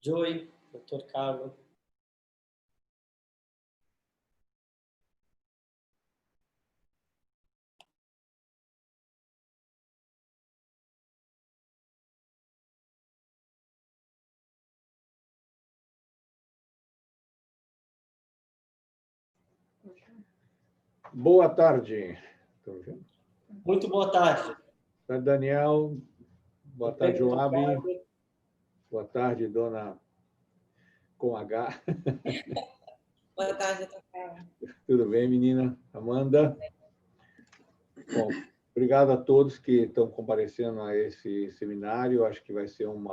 Joey, Dr. Carlos. Boa tarde. Muito boa tarde. Daniel. Boa tarde, Joab. Boa tarde, dona com H. Boa tarde, Dr. Carlos. Tudo bem, menina? Amanda? Bom, obrigado a todos que estão comparecendo a esse seminário. Acho que vai ser um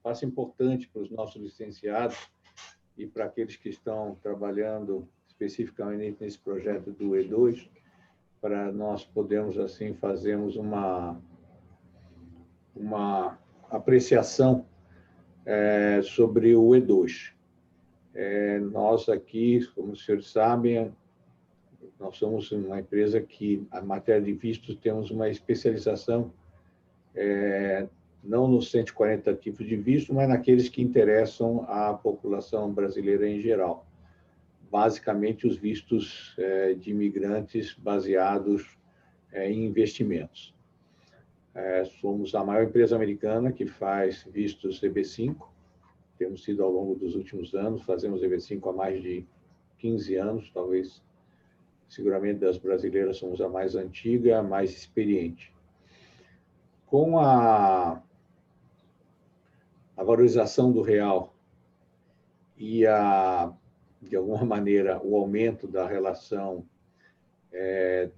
passo importante para os nossos licenciados e para aqueles que estão trabalhando especificamente nesse projeto do E2, para nós podermos, assim, fazermos uma apreciação sobre o E2. Nós aqui, como os senhores sabem, nós somos uma empresa que, a matéria de vistos, temos uma especialização não nos 140 tipos de visto, mas naqueles que interessam à população brasileira em geral. Basicamente, os vistos de imigrantes baseados em investimentos. Somos a maior empresa americana que faz vistos EB5. Temos sido, ao longo dos últimos anos, fazemos EB5 há mais de 15 anos, talvez, seguramente das brasileiras somos a mais antiga, a mais experiente. Com a valorização do real e, de alguma maneira, o aumento da relação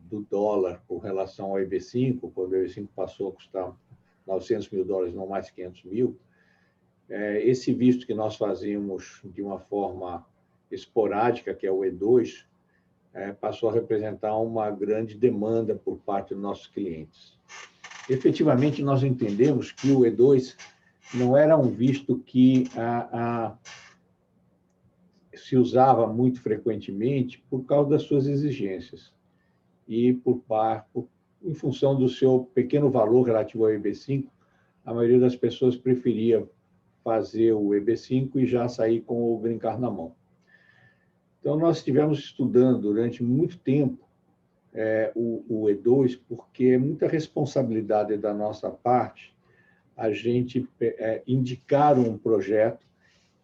do dólar com relação ao EB5, quando o EB5 passou a custar $900 mil, não mais 500 mil, esse visto que nós fazíamos de uma forma esporádica, que é o E2, passou a representar uma grande demanda por parte dos nossos clientes. Efetivamente, nós entendemos que o E2 não era um visto que se usava muito frequentemente por causa das suas exigências e em função do seu pequeno valor relativo ao EB5, a maioria das pessoas preferia fazer o EB5 e já sair com o green card na mão. Então, nós estivemos estudando durante muito tempo o E2, porque é muita responsabilidade da nossa parte a gente indicar um projeto,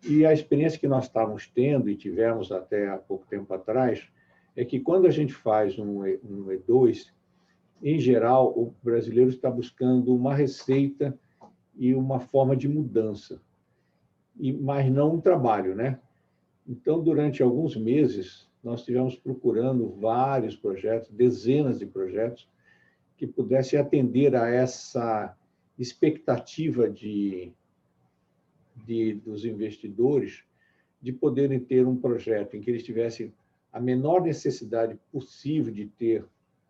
e a experiência que nós estávamos tendo, e tivemos até há pouco tempo atrás, é que quando a gente faz um E2, em geral, o brasileiro está buscando uma receita e uma forma de mudança, mas não um trabalho, né? Então, durante alguns meses, nós estivemos procurando vários projetos, dezenas de projetos, que pudessem atender a essa expectativa dos investidores de poderem ter um projeto em que eles tivessem a menor necessidade possível de ter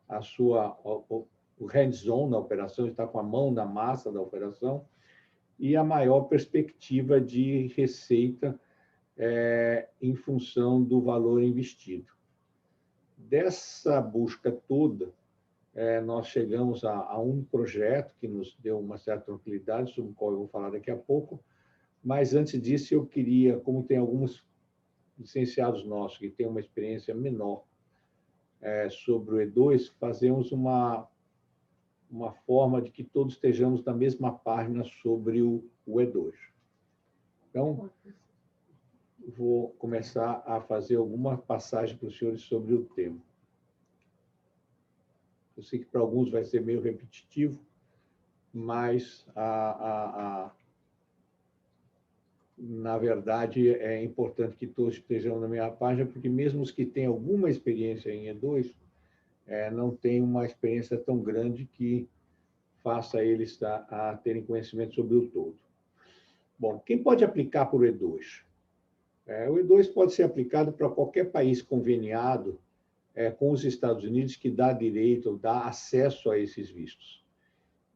o hands-on na operação, estar com a mão na massa da operação, e a maior perspectiva de receita em função do valor investido. Dessa busca toda, nós chegamos a um projeto que nos deu uma certa tranquilidade, sobre o qual eu vou falar daqui a pouco, mas antes disso eu queria, como tem alguns licenciados nossos que têm uma experiência menor sobre o E2, fazermos uma forma de que todos estejamos na mesma página sobre o E2. Então, vou começar a fazer alguma passagem para os senhores sobre o tema. Eu sei que para alguns vai ser meio repetitivo, mas, na verdade, é importante que todos estejam na minha página, porque mesmo os que têm alguma experiência em E2, não têm uma experiência tão grande que faça eles a terem conhecimento sobre o todo. Bom, quem pode aplicar por E2? O E2 pode ser aplicado para qualquer país conveniado com os Estados Unidos que dá direito ou dá acesso a esses vistos.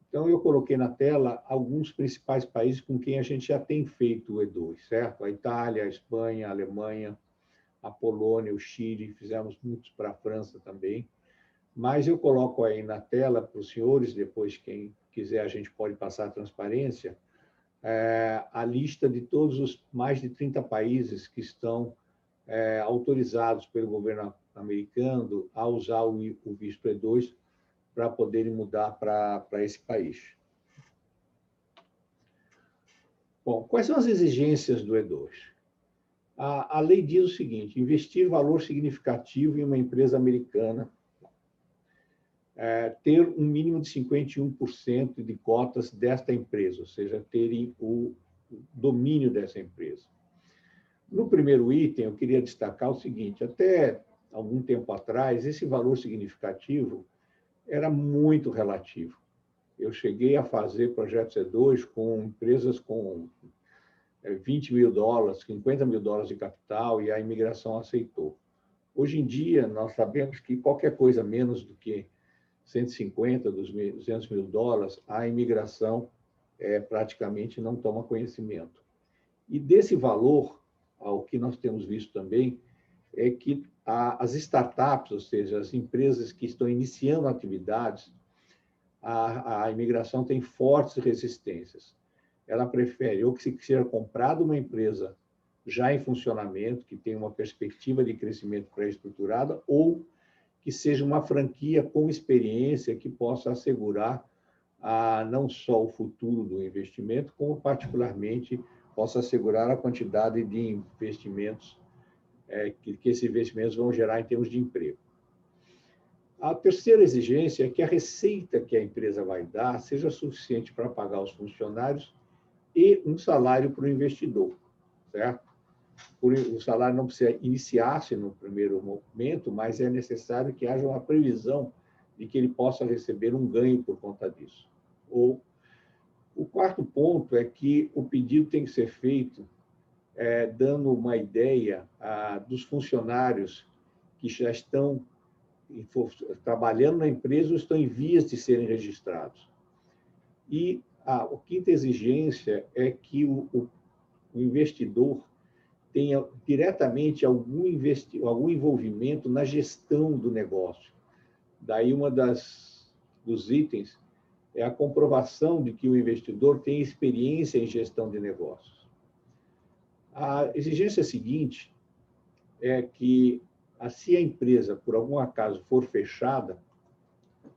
Então, eu coloquei na tela alguns principais países com quem a gente já tem feito o E2, certo? A Itália, a Espanha, a Alemanha, a Polônia, o Chile, fizemos muitos para a França também. Mas eu coloco aí na tela para os senhores, depois quem quiser a gente pode passar a transparência, a lista de todos os mais de 30 países que estão autorizados pelo governo americano a usar o visto E2 para poderem mudar para esse país. Bom, quais são as exigências do E2? A lei diz o seguinte: investir valor significativo em uma empresa americana, ter um mínimo de 51% de cotas desta empresa, ou seja, terem o domínio dessa empresa. No primeiro item, eu queria destacar o seguinte: até algum tempo atrás, esse valor significativo era muito relativo. Eu cheguei a fazer projetos E2 com empresas com $20 mil, $50 mil de capital, e a imigração aceitou. Hoje em dia, nós sabemos que qualquer coisa menos do que 150, $200 mil, a imigração praticamente não toma conhecimento. E desse valor, o que nós temos visto também é que as startups, ou seja, as empresas que estão iniciando atividades, a imigração tem fortes resistências. Ela prefere ou que seja comprada uma empresa já em funcionamento, que tem uma perspectiva de crescimento pré-estruturada, ou que seja uma franquia com experiência que possa assegurar não só o futuro do investimento, como particularmente possa assegurar a quantidade de investimentos que esses investimentos vão gerar em termos de emprego. A terceira exigência é que a receita que a empresa vai dar seja suficiente para pagar os funcionários e um salário para o investidor, certo? O salário não precisa iniciar-se no primeiro momento, mas é necessário que haja uma previsão de que ele possa receber um ganho por conta disso. O quarto ponto é que o pedido tem que ser feito dando uma ideia dos funcionários que já estão trabalhando na empresa ou estão em vias de serem registrados. E a quinta exigência é que o investidor tenha diretamente algum envolvimento na gestão do negócio. Daí, dos itens é a comprovação de que o investidor tem experiência em gestão de negócios. A exigência seguinte é que, se a empresa, por algum acaso, for fechada,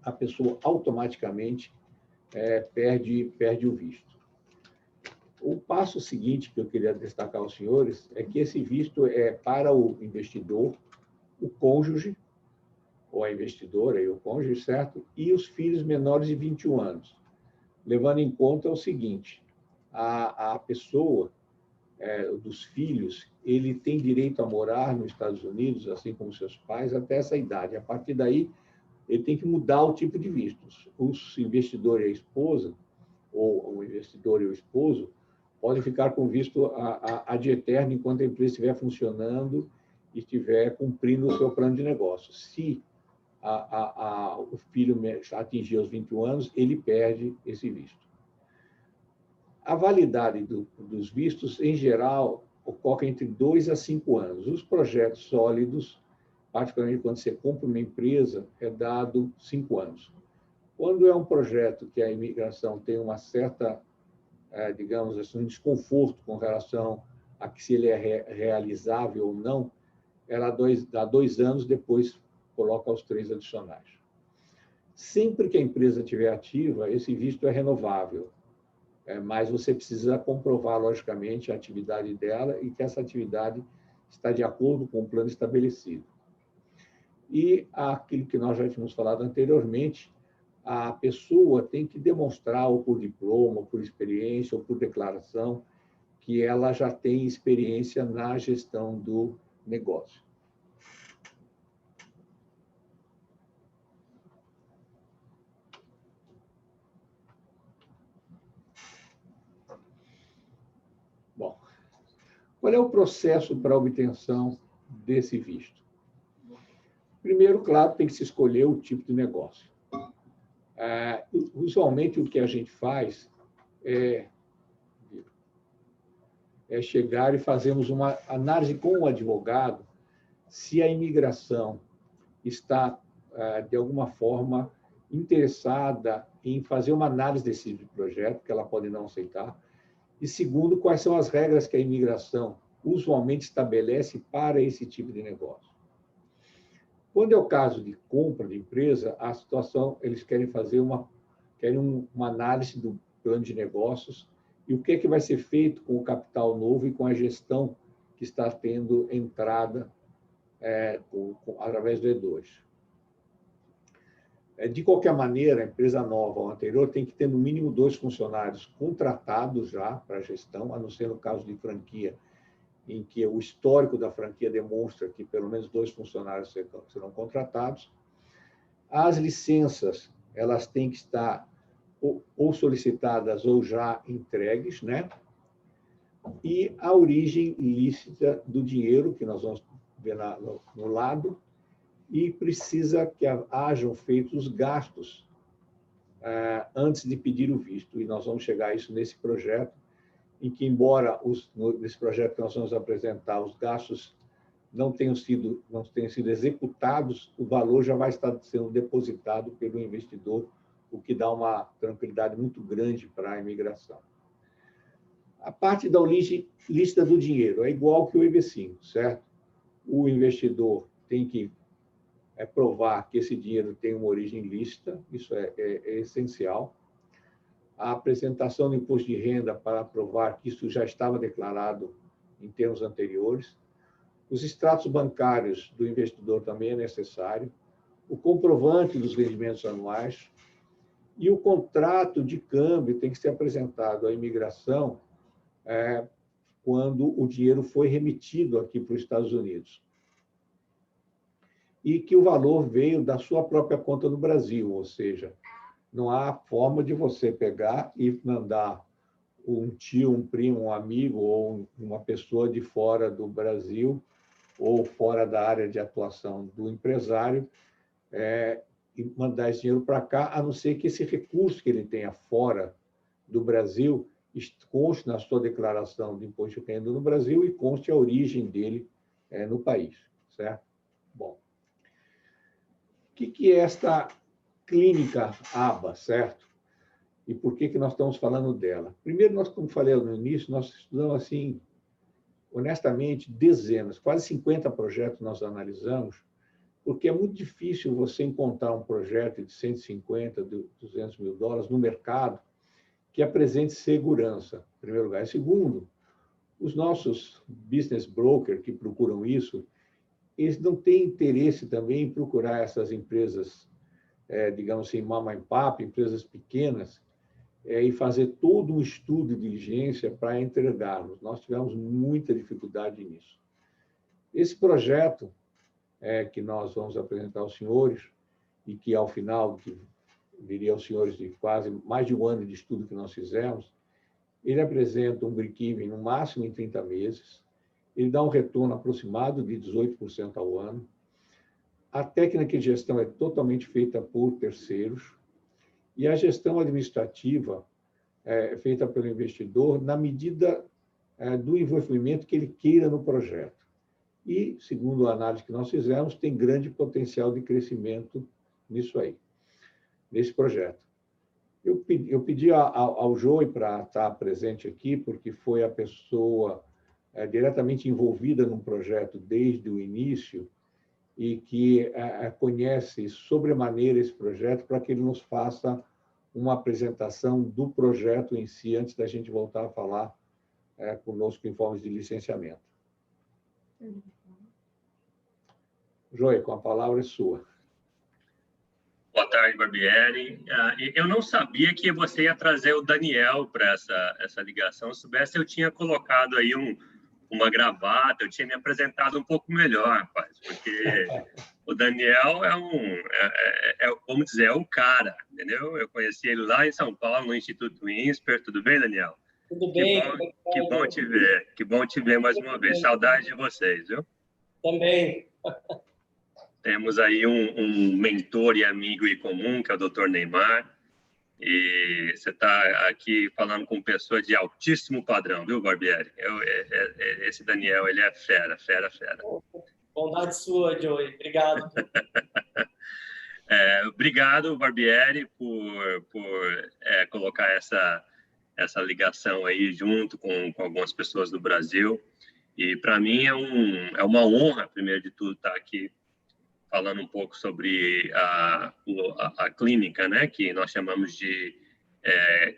a pessoa automaticamente perde o visto. O passo seguinte que eu queria destacar aos senhores é que esse visto é para o investidor, o cônjuge, ou a investidora e o cônjuge, certo? E os filhos menores de 21 anos. Levando em conta o seguinte: a pessoa, dos filhos, ele tem direito a morar nos Estados Unidos, assim como seus pais, até essa idade. A partir daí, ele tem que mudar o tipo de vistos. O investidor e a esposa, ou o investidor e o esposo, podem ficar com visto ad eterno enquanto a empresa estiver funcionando e estiver cumprindo o seu plano de negócio. Se o filho atingir os 21 anos, ele perde esse visto. A validade dos vistos, em geral, ocorre entre 2 a 5 anos. Os projetos sólidos, particularmente quando você compra uma empresa, é dado 5 anos. Quando é um projeto que a imigração tem uma certa, digamos assim, um desconforto com relação a que se ele é realizável ou não, ela dá 2 anos, depois coloca os 3 adicionais. Sempre que a empresa estiver ativa, esse visto é renovável, mas você precisa comprovar, logicamente, a atividade dela e que essa atividade está de acordo com o plano estabelecido. E aquilo que nós já tínhamos falado anteriormente, a pessoa tem que demonstrar, ou por diploma, ou por experiência, ou por declaração, que ela já tem experiência na gestão do negócio. Bom, qual é o processo para a obtenção desse visto? Primeiro, claro, tem que se escolher o tipo de negócio. Usualmente, o que a gente faz é chegar e fazermos uma análise com o advogado se a imigração está, de alguma forma, interessada em fazer uma análise desse projeto, que ela pode não aceitar, E segundo, quais são as regras que a imigração usualmente estabelece para esse tipo de negócio. Quando é o caso de compra de empresa, a situação, eles querem fazer uma análise do plano de negócios e o que é que vai ser feito com o capital novo e com a gestão que está tendo entrada através do E2. De qualquer maneira, a empresa nova ou anterior tem que ter no mínimo 2 funcionários contratados já para a gestão, a não ser no caso de franquia, em que o histórico da franquia demonstra que pelo menos 2 funcionários serão contratados. As licenças, elas têm que estar ou solicitadas ou já entregues, né? E a origem lícita do dinheiro, que nós vamos ver no lado, e precisa que hajam feito os gastos antes de pedir o visto. E nós vamos chegar a isso nesse projeto, em que, embora nesse projeto que nós vamos apresentar, os gastos não tenham sido executados, o valor já vai estar sendo depositado pelo investidor, o que dá uma tranquilidade muito grande para a imigração. A parte da origem lícita do dinheiro é igual que o EB5, certo? O investidor tem que provar que esse dinheiro tem uma origem lícita, isso é essencial. A apresentação do imposto de renda para provar que isso já estava declarado em termos anteriores. Os extratos bancários do investidor também é necessário. O comprovante dos rendimentos anuais. E o contrato de câmbio tem que ser apresentado à imigração quando o dinheiro foi remetido aqui para os Estados Unidos. E que o valor veio da sua própria conta no Brasil, ou seja, não há forma de você pegar e mandar um tio, um primo, um amigo ou uma pessoa de fora do Brasil ou fora da área de atuação do empresário e mandar esse dinheiro para cá, a não ser que esse recurso que ele tenha fora do Brasil conste na sua declaração de imposto de renda no Brasil e conste a origem dele no país, certo? Bom, o que é esta clínica ABA, certo? E por que nós estamos falando dela? Primeiro, nós, como falei no início, nós estudamos, assim, honestamente, dezenas, quase 50 projetos nós analisamos, porque é muito difícil você encontrar um projeto de 150, $200 mil no mercado que apresente segurança, em primeiro lugar. E segundo, os nossos business brokers que procuram isso, eles não têm interesse também em procurar essas empresas, digamos assim, mama and pop, empresas pequenas, e fazer todo um estudo de diligência para entregarmos. Nós tivemos muita dificuldade nisso. Esse projeto que nós vamos apresentar aos senhores, e que, ao final, que diria aos senhores de quase mais de um ano de estudo que nós fizemos, ele apresenta um break-even no máximo em 30 meses, ele dá um retorno aproximado de 18% ao ano, a técnica de gestão é totalmente feita por terceiros, e a gestão administrativa é feita pelo investidor na medida do envolvimento que ele queira no projeto. E, segundo a análise que nós fizemos, tem grande potencial de crescimento nisso aí, nesse projeto. Eu pedi ao Joey para estar presente aqui, porque foi a pessoa diretamente envolvida no projeto desde o início e que conhece sobremaneira esse projeto, para que ele nos faça uma apresentação do projeto em si, antes da gente voltar a falar conosco em formas de licenciamento. Joey, com a palavra é sua. Boa tarde, Barbieri. Eu não sabia que você ia trazer o Daniel para essa ligação. Se soubesse, eu tinha colocado aí uma gravata, eu tinha me apresentado um pouco melhor, rapaz, porque o Daniel vamos dizer, é o cara, entendeu? Eu conheci ele lá em São Paulo, no Instituto INSPER. Tudo bem, Daniel? Tudo bem? Que bom te ver. Que bom te ver mais uma vez. Saudade de vocês, viu? Também. Temos aí um mentor e amigo em comum, que é o Dr. Neymar. E você está aqui falando com pessoa de altíssimo padrão, viu, Barbieri? Esse Daniel, ele é fera. Bondade sua, Joey. Obrigado. Obrigado, Barbieri, por colocar essa essa ligação aí junto com algumas pessoas do Brasil. E para mim é uma honra, primeiro de tudo, estar aqui falando um pouco sobre a clínica, né, que nós chamamos de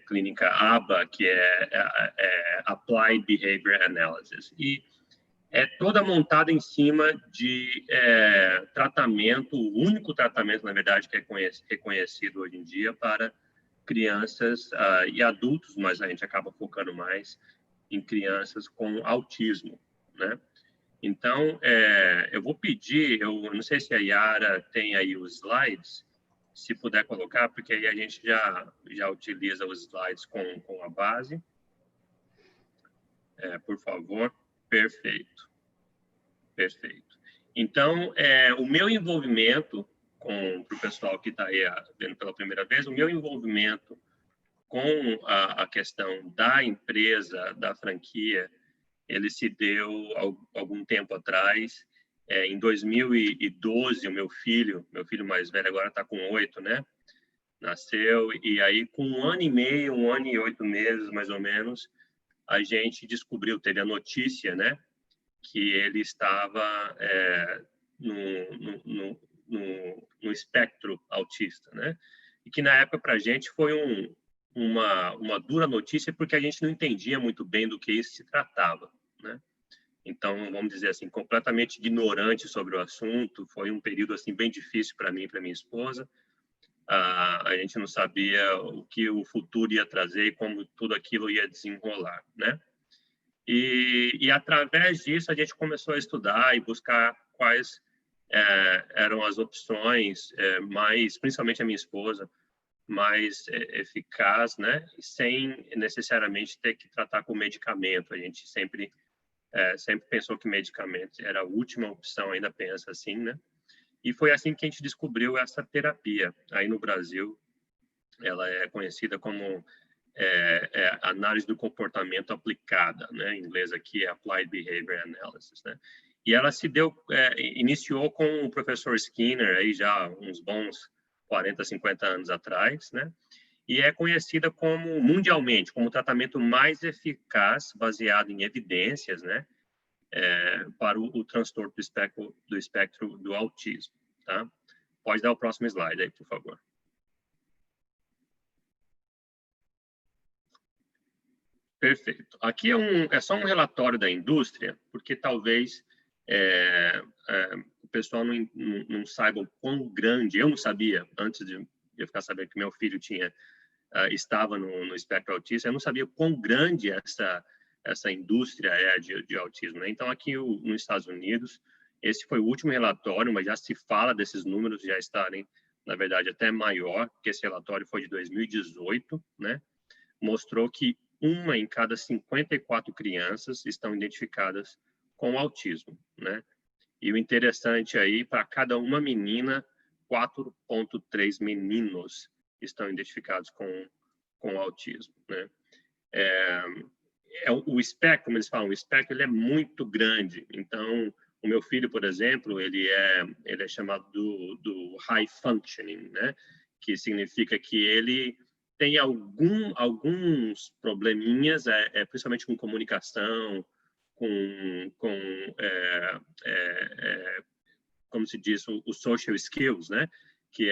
clínica ABA, que é Applied Behavior Analysis. E é toda montada em cima de tratamento, o único tratamento, na verdade, que é reconhecido hoje em dia para crianças e adultos, mas a gente acaba focando mais em crianças com autismo, né? Então, eu vou pedir, eu não sei se a Yara tem aí os slides, se puder colocar, porque aí a gente já utiliza os slides com a base. Por favor. Perfeito. Perfeito. Então, o meu envolvimento para o pessoal que está aí vendo pela primeira vez, o meu envolvimento com a questão da empresa, da franquia, ele se deu algum tempo atrás. Em 2012, o meu filho mais velho agora está com 8, né? Nasceu, e aí com 1 ano e meio, 1 ano e 8 meses, mais ou menos, a gente descobriu, teve a notícia, né? Que ele estava no espectro autista, né? E que na época para a gente foi uma dura notícia, porque a gente não entendia muito bem do que isso se tratava, né? Então, vamos dizer assim, completamente ignorante sobre o assunto. Foi um período assim bem difícil para mim e para minha esposa. A gente não sabia o que o futuro ia trazer e como tudo aquilo ia desenrolar, né? E através disso a gente começou a estudar e buscar quais eram as opções mais, principalmente a minha esposa, mais eficaz, né? Sem necessariamente ter que tratar com medicamento. A gente sempre pensou que medicamento era a última opção, ainda pensa assim, né? E foi assim que a gente descobriu essa terapia. Aí no Brasil, ela é conhecida como análise do comportamento aplicada, né? Em inglês aqui é Applied Behavior Analysis, né? E ela iniciou com o professor Skinner aí já uns bons 40, 50 anos atrás, né? E é conhecida como mundialmente como o tratamento mais eficaz baseado em evidências, né? Para o transtorno do espectro do autismo, tá? Pode dar o próximo slide aí, por favor. Perfeito. Aqui é só um relatório da indústria, porque talvez o pessoal não saiba o quão grande, eu não sabia, antes de eu ficar sabendo que meu filho estava no espectro autista, eu não sabia o quão grande essa indústria é de autismo, né? Então, aqui nos Estados Unidos, esse foi o último relatório, mas já se fala desses números já estarem, na verdade, até maior, porque esse relatório foi de 2018, né? Mostrou que 1 em cada 54 crianças estão identificadas com autismo, né? E o interessante aí, para cada uma menina, 4,3 meninos estão identificados com autismo, né? O espectro, como eles falam, o espectro ele é muito grande. Então, o meu filho, por exemplo, ele é chamado do high functioning, né? Que significa que ele tem alguns probleminhas, principalmente com comunicação, como se diz, o social skills, né? Que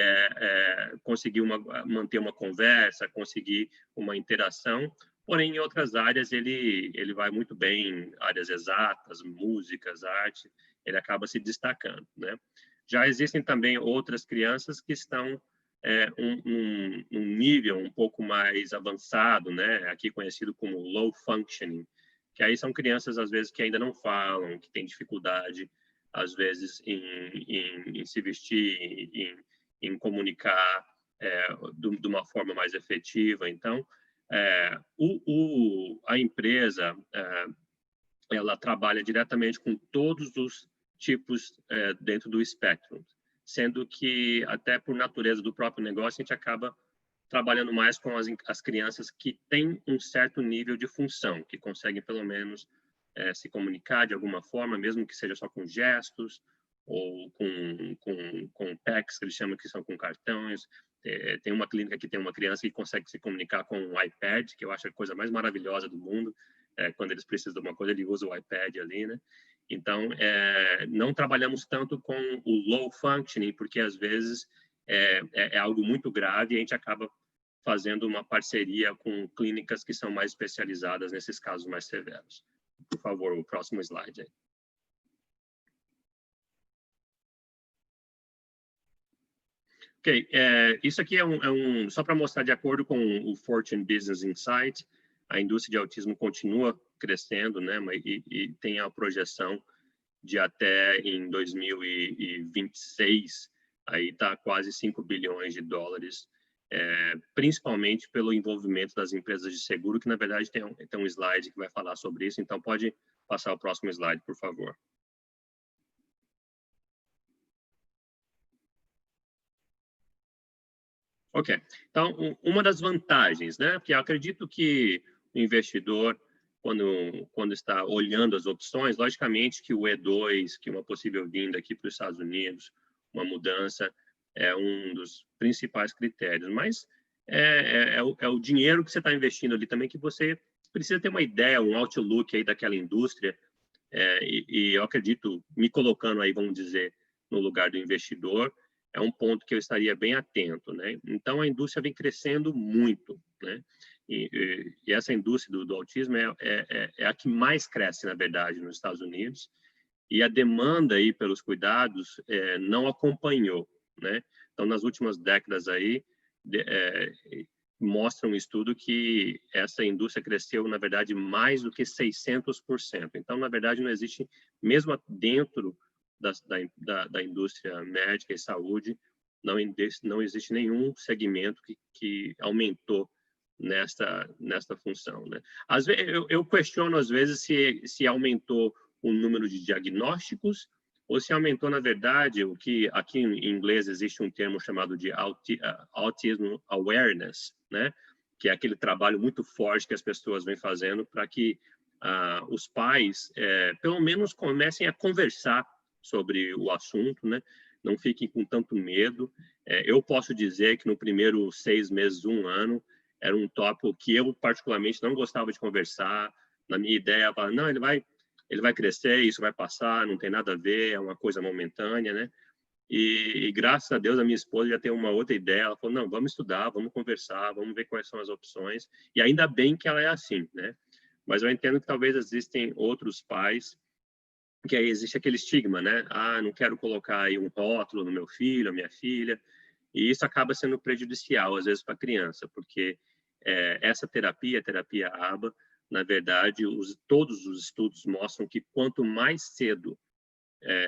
conseguir manter uma conversa, conseguir uma interação. Porém, em outras áreas, ele vai muito bem, áreas exatas, músicas, arte, ele acaba se destacando, né? Já existem também outras crianças que estão um nível um pouco mais avançado, né? Aqui conhecido como low functioning, que aí são crianças, às vezes, que ainda não falam, que têm dificuldade, às vezes, em se vestir, em comunicar de uma forma mais efetiva. Então, a empresa, ela trabalha diretamente com todos os tipos dentro do espectro, sendo que, até por natureza do próprio negócio, a gente acaba trabalhando mais com as crianças que têm um certo nível de função, que conseguem, pelo menos, se comunicar de alguma forma, mesmo que seja só com gestos, ou com PECs, que eles chamam que são com cartões, Tem uma clínica que tem uma criança que consegue se comunicar com um iPad, que eu acho a coisa mais maravilhosa do mundo. Quando eles precisam de uma coisa, ele usa o iPad ali, né? Então, não trabalhamos tanto com o low functioning, porque às vezes é algo muito grave e a gente acaba fazendo uma parceria com clínicas que são mais especializadas nesses casos mais severos. Por favor, o próximo slide aí. Ok, isso aqui só para mostrar, de acordo com o Fortune Business Insight, a indústria de autismo continua crescendo, né? E tem a projeção de até em 2026, aí está quase 5 bilhões de dólares, principalmente pelo envolvimento das empresas de seguro, que na verdade tem um slide que vai falar sobre isso, então pode passar o próximo slide, por favor. Ok, então uma das vantagens, né, porque eu acredito que o investidor, quando está olhando as opções, logicamente que o E2, que uma possível vinda aqui para os Estados Unidos, uma mudança, é um dos principais critérios, mas é o dinheiro que você está investindo ali também, que você precisa ter uma ideia, um outlook aí daquela indústria, e eu acredito, me colocando aí, vamos dizer, no lugar do investidor, é um ponto que eu estaria bem atento, né? Então, a indústria vem crescendo muito, né? E essa indústria do autismo é a que mais cresce, na verdade, nos Estados Unidos, e a demanda aí pelos cuidados não acompanhou, né? Então, nas últimas décadas aí, mostra um estudo que essa indústria cresceu, na verdade, mais do que 600%. Então, na verdade, não existe, mesmo dentro da indústria médica e saúde, não existe nenhum segmento que aumentou nesta função, né? Às vezes, eu questiono, às vezes, se aumentou o número de diagnósticos ou se aumentou, na verdade, o que aqui em inglês existe um termo chamado de autism awareness, né? Que é aquele trabalho muito forte que as pessoas vêm fazendo para que os pais, pelo menos, comecem a conversar sobre o assunto, né? Não fiquem com tanto medo. Eu posso dizer que no primeiro 6 meses, 1 ano, era um tópico que eu particularmente não gostava de conversar. Na minha ideia, não, ele vai crescer, isso vai passar, não tem nada a ver, é uma coisa momentânea, né? E graças a Deus a minha esposa já tem uma outra ideia. Ela falou, não, vamos estudar, vamos conversar, vamos ver quais são as opções. E ainda bem que ela é assim, né? Mas eu entendo que talvez existem outros pais que aí existe aquele estigma, né? Não quero colocar aí um rótulo no meu filho, a minha filha, e isso acaba sendo prejudicial, às vezes, para a criança, porque essa terapia, a terapia ABA, na verdade, todos os estudos mostram que quanto mais cedo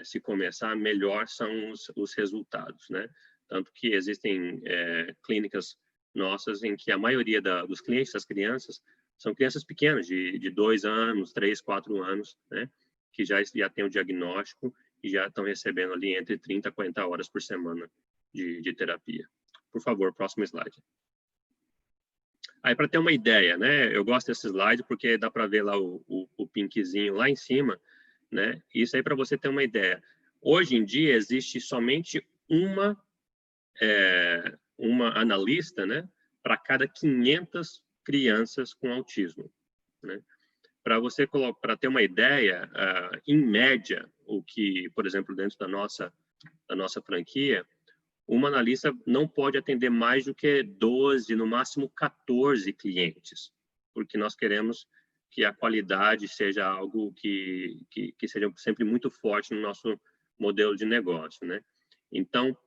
se começar, melhor são os resultados, né? Tanto que existem clínicas nossas em que a maioria dos clientes, das crianças, são crianças pequenas, de 2 anos, 3, 4 anos, né? Que já têm o diagnóstico e já estão recebendo ali entre 30 a 40 horas por semana de terapia. Por favor, próximo slide. Aí, para ter uma ideia, né? Eu gosto desse slide porque dá para ver lá o pinkzinho lá em cima, né? Isso aí para você ter uma ideia. Hoje em dia existe somente uma analista, né? Para cada 500 crianças com autismo, né? Para ter uma ideia, em média, o que, por exemplo, dentro da nossa franquia, uma analista não pode atender mais do que 12, no máximo 14 clientes, porque nós queremos que a qualidade seja algo que seja sempre muito forte no nosso modelo de negócio, né? Então,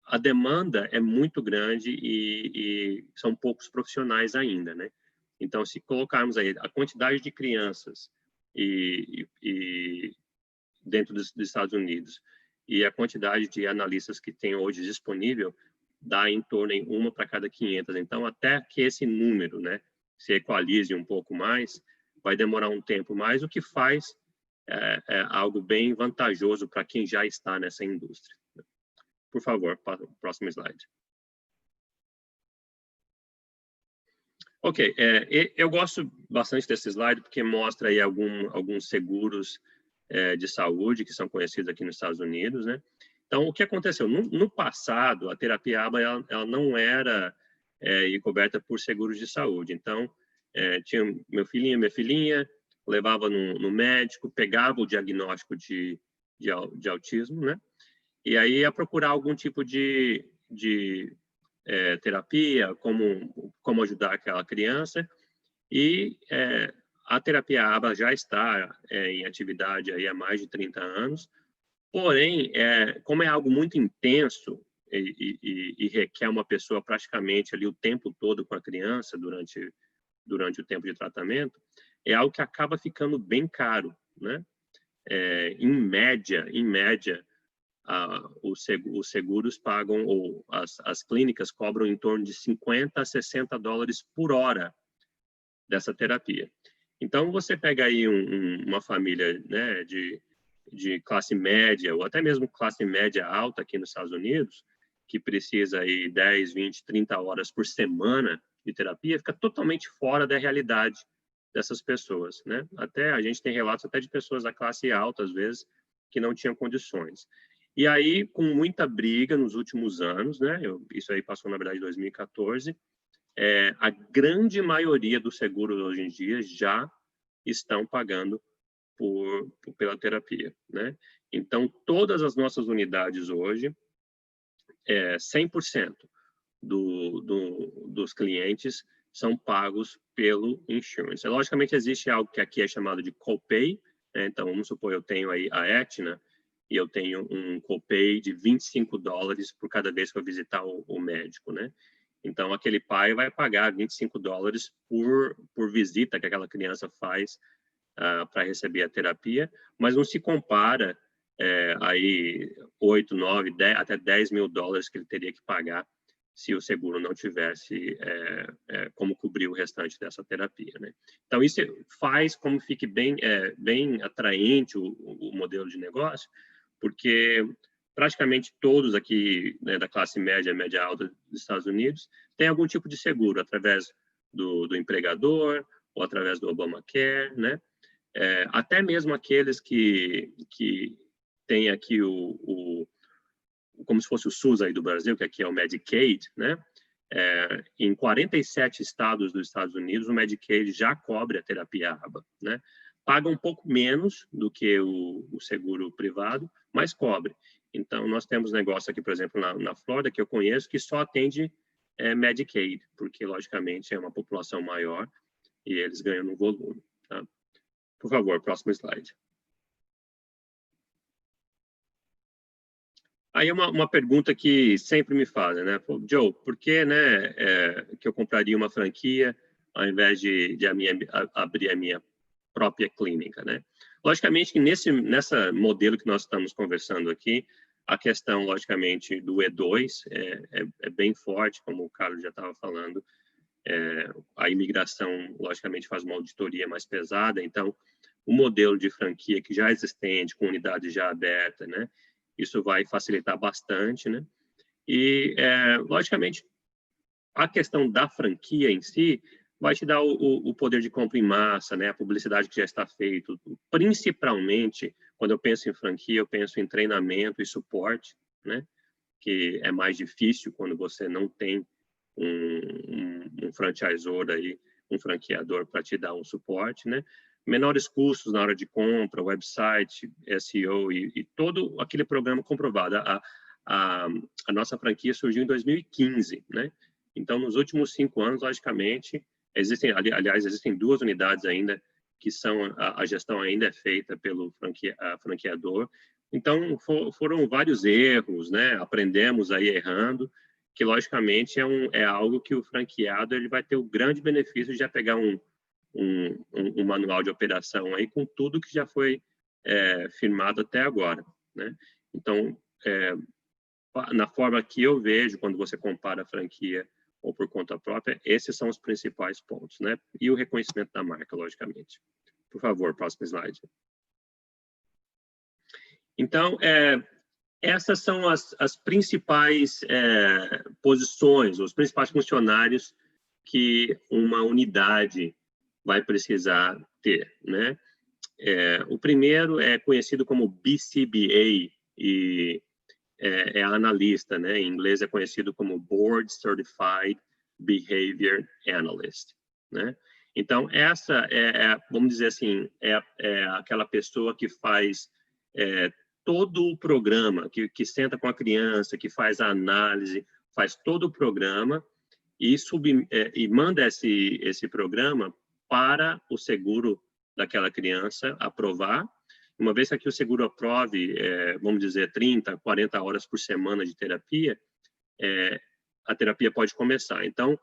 a demanda é muito grande e são poucos profissionais ainda, né? Então, se colocarmos aí a quantidade de crianças dentro dos Estados Unidos e a quantidade de analistas que tem hoje disponível, dá em torno de 1 para cada 500. Então, até que esse número, né, se equalize um pouco mais, vai demorar um tempo mais, o que faz algo bem vantajoso para quem já está nessa indústria. Por favor, próximo slide. Ok, eu gosto bastante desse slide porque mostra aí alguns seguros de saúde que são conhecidos aqui nos Estados Unidos, né? Então, o que aconteceu? No passado, a terapia ABA ela não era coberta por seguros de saúde. Então, tinha meu filhinho, minha filhinha, levava no médico, pegava o diagnóstico de autismo, né? E aí ia procurar algum tipo de terapia, como ajudar aquela criança. E a terapia ABA já está em atividade aí há mais de 30 anos. Porém, como é algo muito intenso e requer uma pessoa praticamente ali o tempo todo com a criança durante o tempo de tratamento, é algo que acaba ficando bem caro, né? Em média, os seguros pagam, ou as clínicas cobram em torno de 50 a 60 dólares por hora dessa terapia. Então, você pega aí uma família, né, de classe média, ou até mesmo classe média alta aqui nos Estados Unidos, que precisa aí 10, 20, 30 horas por semana de terapia, fica totalmente fora da realidade dessas pessoas, né? Até a gente tem relatos até de pessoas da classe alta, às vezes, que não tinham condições. E aí, com muita briga nos últimos anos, né? Isso aí passou, na verdade, em 2014, a grande maioria dos seguros hoje em dia já estão pagando pela terapia, né? Então, todas as nossas unidades hoje, 100% dos clientes são pagos pelo insurance. Logicamente, existe algo que aqui é chamado de copay, né? Então, vamos supor, eu tenho aí a Aetna e eu tenho um copay de 25 dólares por cada vez que eu visitar o médico, né? Então, aquele pai vai pagar 25 dólares por visita que aquela criança faz para receber a terapia, mas não se compara aí 8, 9, 10, até 10 mil dólares que ele teria que pagar se o seguro não tivesse como cobrir o restante dessa terapia, né? Então, isso faz como fique bem atraente o modelo de negócio, porque praticamente todos aqui, né, da classe média, média alta dos Estados Unidos, têm algum tipo de seguro, através do empregador ou através do Obamacare, né? Até mesmo aqueles que têm aqui como se fosse o SUS aí do Brasil, que aqui é o Medicaid, né? Em 47 estados dos Estados Unidos, o Medicaid já cobre a terapia ABA, né? Paga um pouco menos do que o seguro privado, mas cobre. Então, nós temos negócio aqui, por exemplo, na Flórida, que eu conheço, que só atende Medicaid, porque, logicamente, é uma população maior e eles ganham no volume, tá? Por favor, próximo slide. Aí uma pergunta que sempre me fazem, né? Joe, por que, né, que eu compraria uma franquia ao invés de abrir a minha própria clínica, né? Logicamente que nessa modelo que nós estamos conversando aqui, a questão, logicamente, do E2 é bem forte, como o Carlos já estava falando. A imigração, logicamente, faz uma auditoria mais pesada, então, o modelo de franquia que já é existente, com unidade já aberta, né? Isso vai facilitar bastante, né? E, logicamente, a questão da franquia em si vai te dar o poder de compra em massa, né? A publicidade que já está feita. Principalmente, quando eu penso em franquia, eu penso em treinamento e suporte, né? Que é mais difícil quando você não tem um franchisor aí, um franqueador para te dar um suporte, né? Menores custos na hora de compra, website, SEO e todo aquele programa comprovado. A nossa franquia surgiu em 2015, né? Então, nos últimos 5 anos, logicamente, existem 2 unidades ainda que a gestão ainda é feita pelo franqueador. Então, foram vários erros, né? Aprendemos aí errando, que logicamente é algo que o franqueado ele vai ter o grande benefício de já pegar um manual de operação aí com tudo que já foi firmado até agora, né? Então, na forma que eu vejo, quando você compara a franquia ou por conta própria, esses são os principais pontos, né? E o reconhecimento da marca, logicamente. Por favor, próximo slide. Então, essas são as principais posições, os principais funcionários que uma unidade vai precisar ter, né? O primeiro é conhecido como BCBA, e é analista, né? Em inglês é conhecido como Board Certified Behavior Analyst, né? Então, essa vamos dizer assim, é aquela pessoa que faz todo o programa, que senta com a criança, que faz a análise, faz todo o programa e manda esse programa para o seguro daquela criança aprovar. Uma vez que o seguro aprove, vamos dizer, 30, 40 horas por semana de terapia, a terapia pode começar. Então,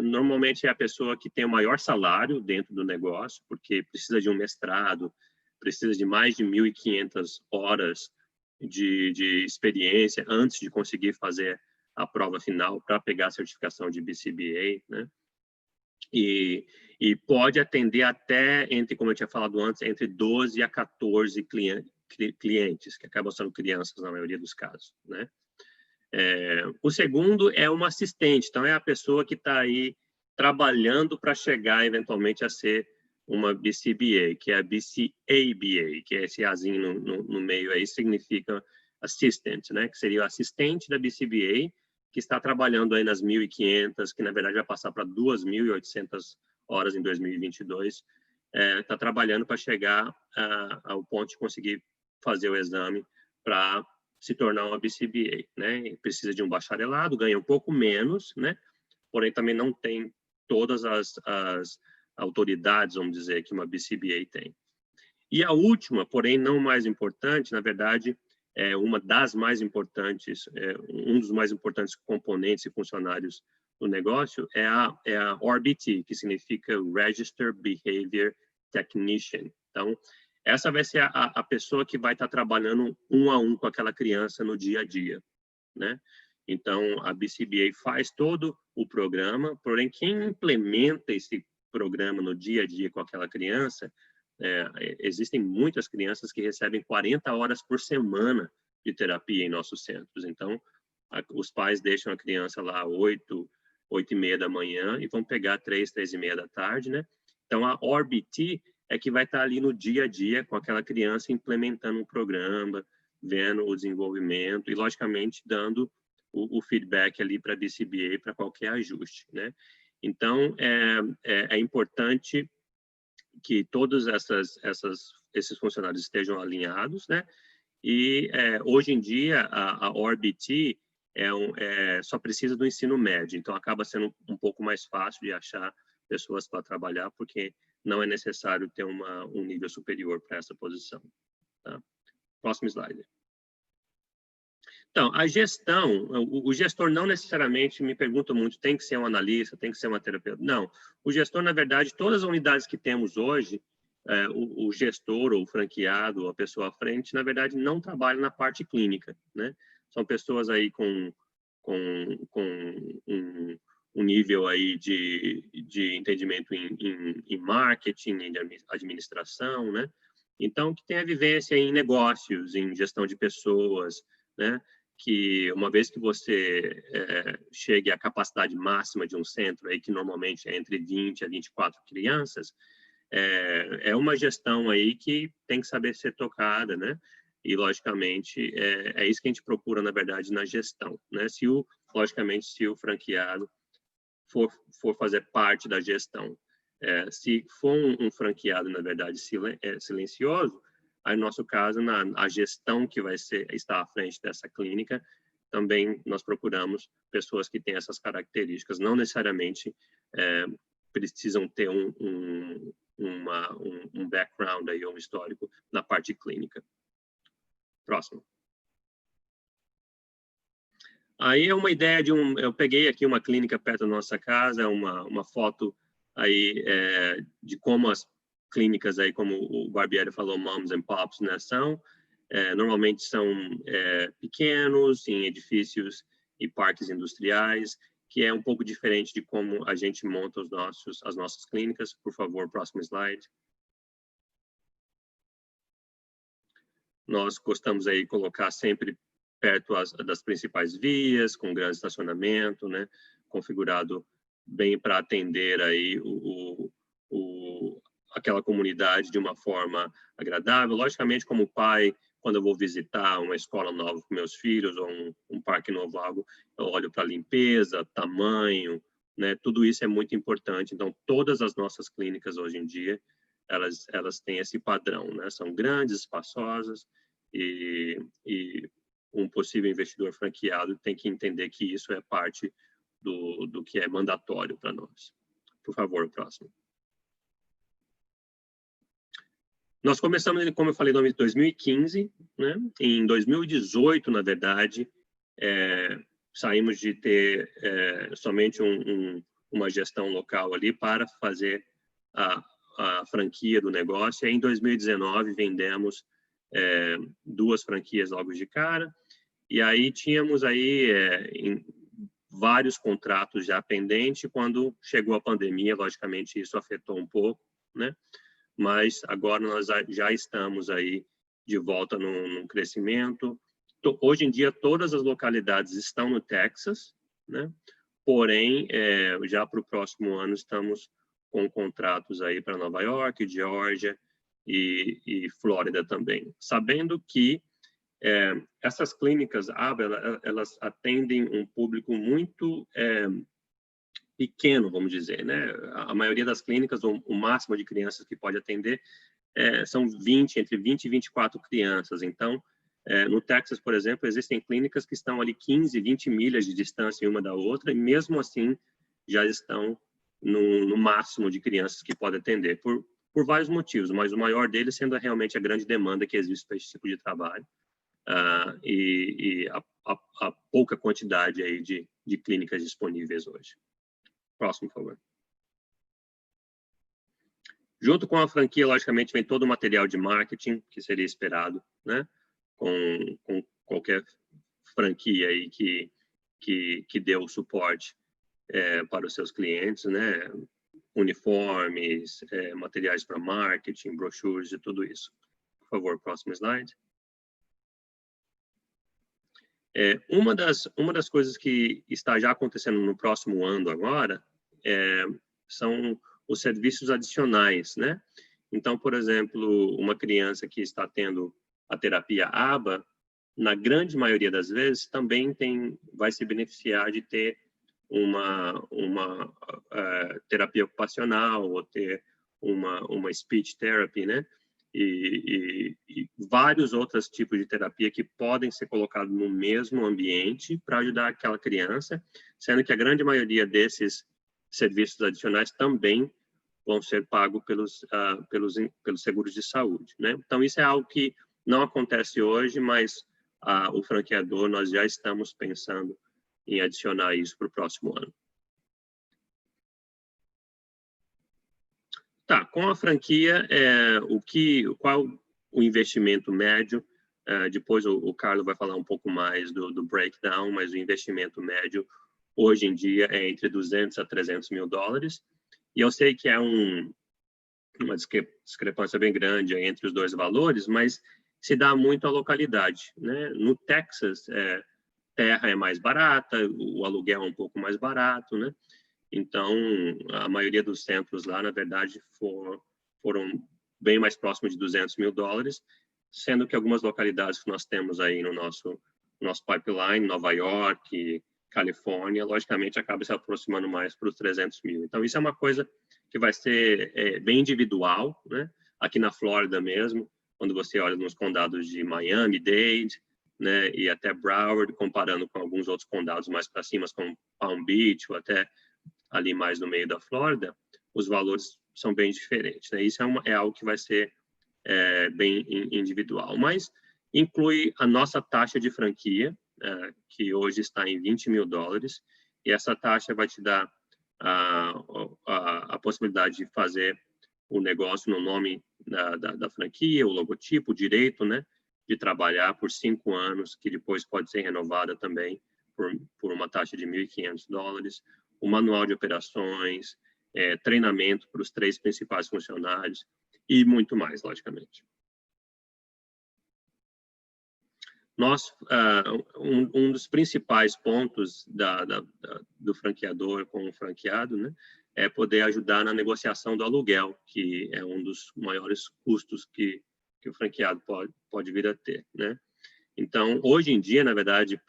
normalmente é a pessoa que tem o maior salário dentro do negócio, porque precisa de um mestrado, precisa de mais de 1.500 horas de experiência antes de conseguir fazer a prova final para pegar a certificação de BCBA, né? E pode atender até, como eu tinha falado antes, entre 12 a 14 clientes, que acabam sendo crianças na maioria dos casos, né? O segundo é um assistente, então é a pessoa que está aí trabalhando para chegar eventualmente a ser uma BCBA, que é a BCABA, que é esse azinho no meio aí, significa assistant, né? Que seria o assistente da BCBA, que está trabalhando aí nas 1.500, que na verdade vai passar para 2.800 horas em 2022, está trabalhando para chegar ao ponto de conseguir fazer o exame para se tornar uma BCBA, né? Precisa de um bacharelado, ganha um pouco menos, né? Porém também não tem todas as autoridades, vamos dizer, que uma BCBA tem. E a última, porém não mais importante, na verdade, uma das mais importantes, um dos mais importantes componentes e funcionários do negócio é a RBT, que significa Register Behavior Technician. Então, essa vai ser a pessoa que vai estar trabalhando um a um com aquela criança no dia a dia, né? Então, a BCBA faz todo o programa, porém, quem implementa esse programa no dia a dia com aquela criança, existem muitas crianças que recebem 40 horas por semana de terapia em nossos centros. Então, os pais deixam a criança lá 8h30 da manhã e vão pegar 3h30 da tarde, né? Então, a RBT é que vai estar ali no dia a dia com aquela criança implementando um programa, vendo o desenvolvimento e, logicamente, dando o feedback ali para a BCBA para qualquer ajuste, né? Então, é importante que todos esses funcionários estejam alinhados, né? E hoje em dia a RBT só precisa do ensino médio, então acaba sendo um pouco mais fácil de achar pessoas para trabalhar, porque não é necessário ter um nível superior para essa posição. Tá? Próximo slide. Então, a gestão, o gestor não necessariamente me pergunta muito, tem que ser um analista, tem que ser uma terapeuta. Não, o gestor, na verdade, todas as unidades que temos hoje, o gestor ou o franqueado, ou a pessoa à frente, na verdade, não trabalha na parte clínica, né? São pessoas aí com um nível aí de entendimento em marketing, em administração, né? Então, que tem a vivência em negócios, em gestão de pessoas, né? Que uma vez que você chegue à capacidade máxima de um centro, aí, que normalmente é entre 20 a 24 crianças, é uma gestão aí que tem que saber ser tocada, né? E, logicamente, é isso que a gente procura, na verdade, na gestão, né? Logicamente, se o franqueado for fazer parte da gestão. Se for um franqueado, na verdade, silencioso, aí, no nosso caso, a gestão que vai estar à frente dessa clínica, também nós procuramos pessoas que têm essas características. Não necessariamente precisam ter um background, aí, um histórico na parte clínica. Próximo. Aí é uma ideia eu peguei aqui uma clínica perto da nossa casa, uma foto aí de como as clínicas aí, como o Barbieri falou, moms and pops, né, são. Normalmente são pequenos, em edifícios e parques industriais, que é um pouco diferente de como a gente monta as nossas clínicas. Por favor, próximo slide. Nós gostamos aí de colocar sempre perto das principais vias, com grande estacionamento, né, configurado bem para atender aí aquela comunidade de uma forma agradável. Logicamente, como pai, quando eu vou visitar uma escola nova com meus filhos ou um parque novo, algo, eu olho para limpeza, tamanho, né? Tudo isso é muito importante. Então, todas as nossas clínicas hoje em dia, elas têm esse padrão, né? São grandes, espaçosas e um possível investidor franqueado tem que entender que isso é parte do que é mandatório para nós. Por favor, próximo. Nós começamos, como eu falei, em 2015, né? Em 2018, na verdade, saímos de ter somente uma gestão local ali para fazer a franquia do negócio. E em 2019, vendemos 2 franquias logo de cara. E aí tínhamos aí vários contratos já pendentes. Quando chegou a pandemia, logicamente, isso afetou um pouco, né? Mas agora nós já estamos aí de volta num crescimento. Hoje em dia, todas as localidades estão no Texas, né? Porém, já para o próximo ano, estamos com contratos aí para Nova York, Geórgia e Flórida também. Sabendo que essas clínicas ABA, elas atendem um público muito pequeno, vamos dizer, né? A maioria das clínicas, o máximo de crianças que pode atender são entre 20 e 24 crianças. Então, no Texas, por exemplo, existem clínicas que estão ali 15, 20 milhas de distância uma da outra, e mesmo assim já estão no máximo de crianças que pode atender, por vários motivos, mas o maior deles sendo realmente a grande demanda que existe para esse tipo de trabalho e a pouca quantidade aí de clínicas disponíveis hoje. Próximo, por favor. Junto com a franquia, logicamente, vem todo o material de marketing que seria esperado, né? Com qualquer franquia aí que dê o suporte para os seus clientes, né? Uniformes, materiais para marketing, brochures e tudo isso. Por favor, próximo slide. Uma das coisas que está já acontecendo no próximo ano agora são os serviços adicionais, né? Então, por exemplo, uma criança que está tendo a terapia ABA, na grande maioria das vezes, também vai se beneficiar de ter uma terapia ocupacional ou ter uma speech therapy, né? E vários outros tipos de terapia que podem ser colocados no mesmo ambiente para ajudar aquela criança, sendo que a grande maioria desses serviços adicionais também vão ser pagos pelos seguros de saúde, né? Então, isso é algo que não acontece hoje, mas o franqueador, nós já estamos pensando em adicionar isso para o próximo ano. Tá, com a franquia, qual o investimento médio? Depois o Carlos vai falar um pouco mais do breakdown, mas o investimento médio hoje em dia é entre 200 a 300 mil dólares. E eu sei que é uma discrepância bem grande entre os dois valores, mas se dá muito à localidade, né? No Texas, terra é mais barata, o aluguel é um pouco mais barato, né? Então, a maioria dos centros lá, na verdade, foram bem mais próximos de 200 mil dólares, sendo que algumas localidades que nós temos aí no nosso pipeline, Nova York, Califórnia, logicamente, acaba se aproximando mais para os 300 mil. Então, isso é uma coisa que vai ser bem individual, né? Aqui na Flórida mesmo, quando você olha nos condados de Miami-Dade, né, e até Broward, comparando com alguns outros condados mais para cima, como Palm Beach, ou até ali mais no meio da Flórida, os valores são bem diferentes, né? Isso é algo que vai ser bem individual, mas inclui a nossa taxa de franquia, que hoje está em 20 mil dólares, e essa taxa vai te dar a possibilidade de fazer o negócio no nome da franquia, o logotipo, o direito, né, de trabalhar por 5 anos, que depois pode ser renovada também por uma taxa de 1.500 dólares, o manual de operações, treinamento para os 3 principais funcionários e muito mais, logicamente. Um dos principais pontos do franqueador com o franqueado, né, é poder ajudar na negociação do aluguel, que é um dos maiores custos que que o franqueado pode vir a ter, né? Então, hoje em dia, na verdade,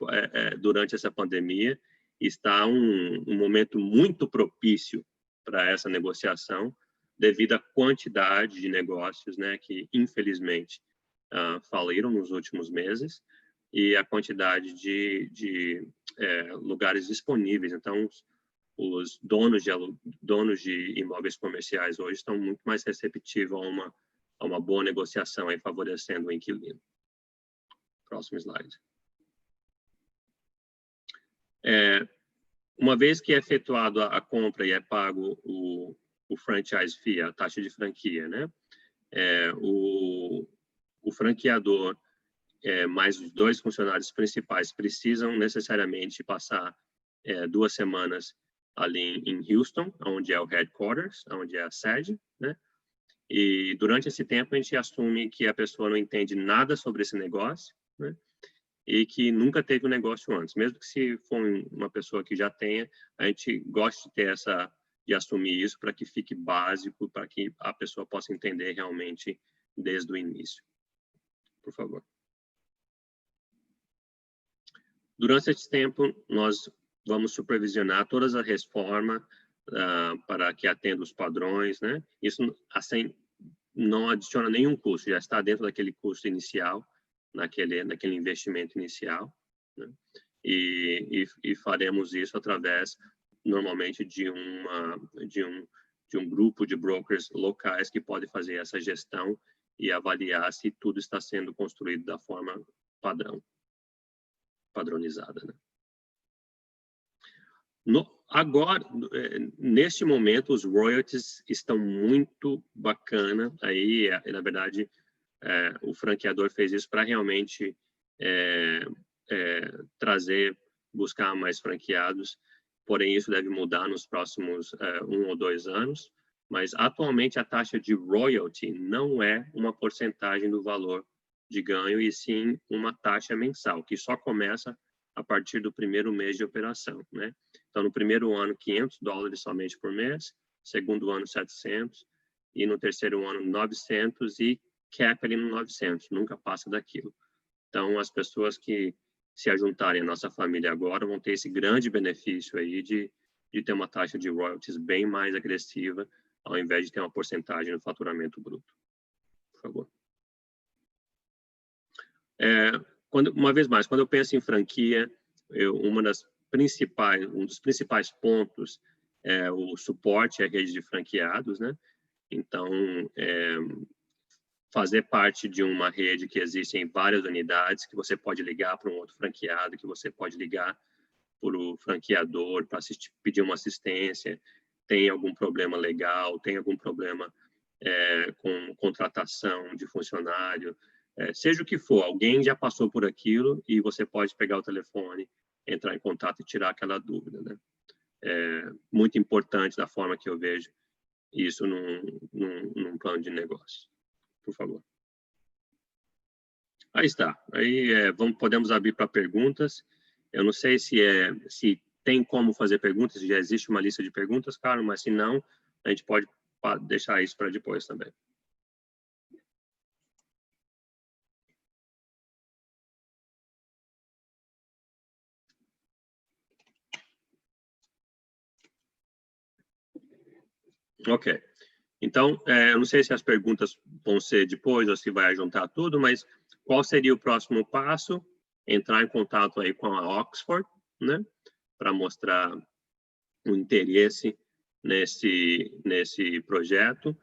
durante essa pandemia, está um momento muito propício para essa negociação, devido à quantidade de negócios, né, que, infelizmente, faliram nos últimos meses, e a quantidade de lugares disponíveis. Então, os donos de imóveis comerciais hoje estão muito mais receptivos a uma boa negociação, aí, favorecendo o inquilino. Próximo slide. Uma vez que é efetuado a compra e é pago o franchise fee, a taxa de franquia, né? O franqueador mais os 2 funcionários principais precisam necessariamente passar 2 semanas ali em Houston, onde é o headquarters, onde é a sede, né? E durante esse tempo a gente assume que a pessoa não entende nada sobre esse negócio, né? E que nunca teve um negócio antes. Mesmo que se for uma pessoa que já tenha, a gente gosta de ter de assumir isso para que fique básico, para que a pessoa possa entender realmente desde o início. Por favor. Durante esse tempo, nós vamos supervisionar todas as reformas para que atenda os padrões, né? Isso, assim, não adiciona nenhum custo, já está dentro daquele custo inicial, naquele investimento inicial, né? E faremos isso através, normalmente, de um grupo de brokers locais que pode fazer essa gestão e avaliar se tudo está sendo construído da forma padronizada, né? Agora, neste momento, os royalties estão muito bacana. Aí, na verdade, o franqueador fez isso para realmente buscar mais franqueados. Porém, isso deve mudar nos próximos 1 ou 2 anos. Mas, atualmente, a taxa de royalty não é uma porcentagem do valor de ganho, e sim uma taxa mensal, que só começa a partir do primeiro mês de operação, né? Então, no primeiro ano, $500 somente por mês, segundo ano, 700, e no terceiro ano, 900, e cap ali no 900, nunca passa daquilo. Então, as pessoas que se ajuntarem à nossa família agora vão ter esse grande benefício aí de ter uma taxa de royalties bem mais agressiva, ao invés de ter uma porcentagem no faturamento bruto. Por favor. Uma vez mais, quando eu penso em franquia, um dos principais pontos é o suporte à rede de franqueados, né? Então, fazer parte de uma rede que existe em várias unidades, que você pode ligar para um outro franqueado, que você pode ligar para o franqueador para pedir uma assistência, tem algum problema legal, tem algum problema com contratação de funcionário, seja o que for, alguém já passou por aquilo e você pode pegar o telefone, entrar em contato e tirar aquela dúvida, né? Muito importante da forma que eu vejo isso num plano de negócio. Por favor. Aí está. Aí podemos abrir para perguntas. Eu não sei se tem como fazer perguntas, se já existe uma lista de perguntas, Carlos, mas se não, a gente pode deixar isso para depois também. Ok. Então, eu não sei se as perguntas vão ser depois ou se vai juntar tudo, mas qual seria o próximo passo? Entrar em contato aí com a Oxford, né? Para mostrar o interesse nesse projeto.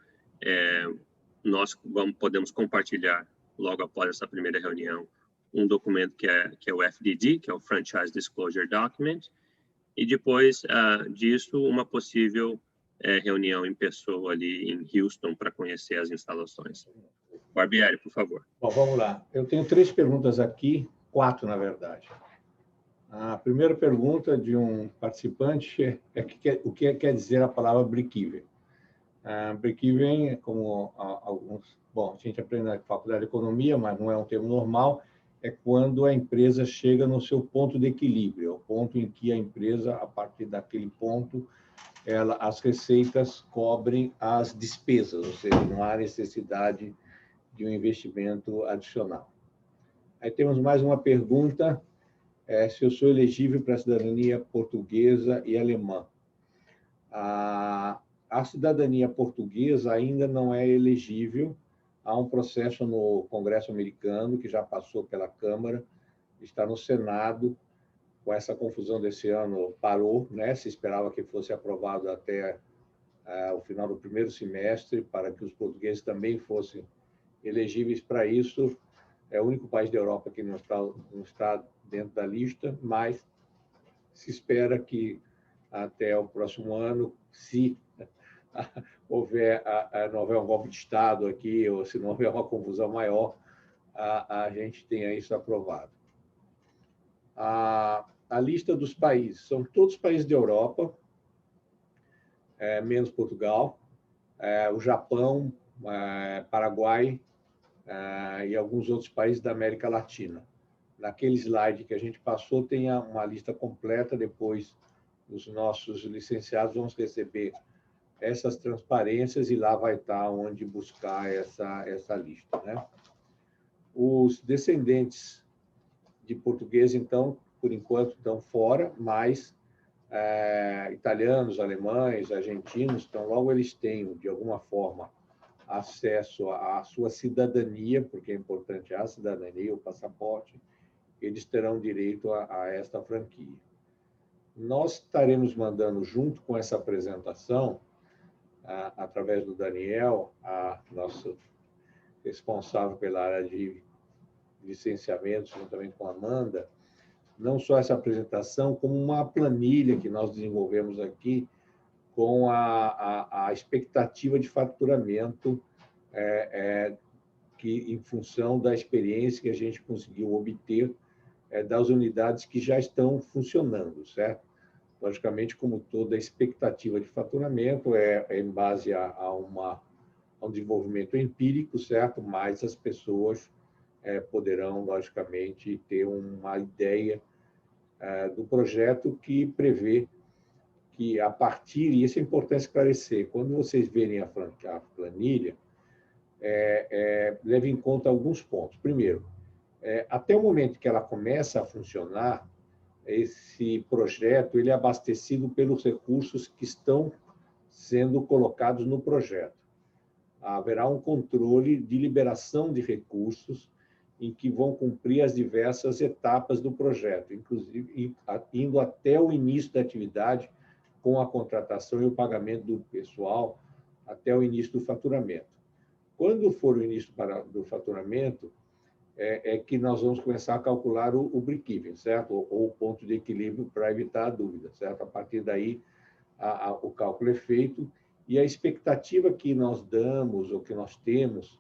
Nós podemos compartilhar, logo após essa primeira reunião, um documento que é o FDD, que é o Franchise Disclosure Document, e depois disso, uma possível reunião em pessoa ali em Houston para conhecer as instalações. Barbieri, por favor. Bom, vamos lá. Eu tenho 3 perguntas aqui, 4, na verdade. A primeira pergunta de um participante o que quer dizer a palavra break-even. Break-even, como alguns... Bom, a gente aprende na faculdade de economia, mas não é um termo normal, é quando a empresa chega no seu ponto de equilíbrio, é o ponto em que a empresa, a partir daquele ponto, as receitas cobrem as despesas, ou seja, não há necessidade de um investimento adicional. Aí temos mais uma pergunta, se eu sou elegível para a cidadania portuguesa e alemã. A cidadania portuguesa ainda não é elegível. Há um processo no Congresso americano, que já passou pela Câmara, está no Senado. Com essa confusão desse ano, parou, né? Se esperava que fosse aprovado até o final do primeiro semestre, para que os portugueses também fossem elegíveis para isso. É o único país da Europa que não está dentro da lista, mas se espera que até o próximo ano, se não houver um golpe de Estado aqui, ou se não houver uma confusão maior, a gente tenha isso aprovado. A lista dos países, são todos países da Europa, menos Portugal, o Japão, Paraguai e alguns outros países da América Latina. Naquele slide que a gente passou, tem uma lista completa, depois os nossos licenciados vão receber essas transparências e lá vai estar onde buscar essa lista, né? Os descendentes de português, então, por enquanto, estão fora, mas italianos, alemães, argentinos, então, logo eles têm, de alguma forma, acesso à sua cidadania, porque é importante a cidadania, o passaporte, eles terão direito a esta franquia. Nós estaremos mandando, junto com essa apresentação, através do Daniel, nosso responsável pela área de licenciamento, juntamente com a Amanda, não só essa apresentação, como uma planilha que nós desenvolvemos aqui com a expectativa de faturamento que, em função da experiência que a gente conseguiu obter das unidades que já estão funcionando, certo? Logicamente, como toda expectativa de faturamento é em base a um desenvolvimento empírico, certo? Mas as pessoas poderão, logicamente, ter uma ideia do projeto que prevê que, a partir, e isso é importante esclarecer, quando vocês verem a planilha, leve em conta alguns pontos. Primeiro, até o momento que ela começa a funcionar, esse projeto ele é abastecido pelos recursos que estão sendo colocados no projeto. Haverá um controle de liberação de recursos em que vão cumprir as diversas etapas do projeto, inclusive indo até o início da atividade, com a contratação e o pagamento do pessoal, até o início do faturamento. Quando for o início do faturamento, que nós vamos começar a calcular o break-even, certo? Ou o ponto de equilíbrio, para evitar a dúvida, certo? A partir daí, o cálculo é feito e a expectativa que nós damos, ou que nós temos,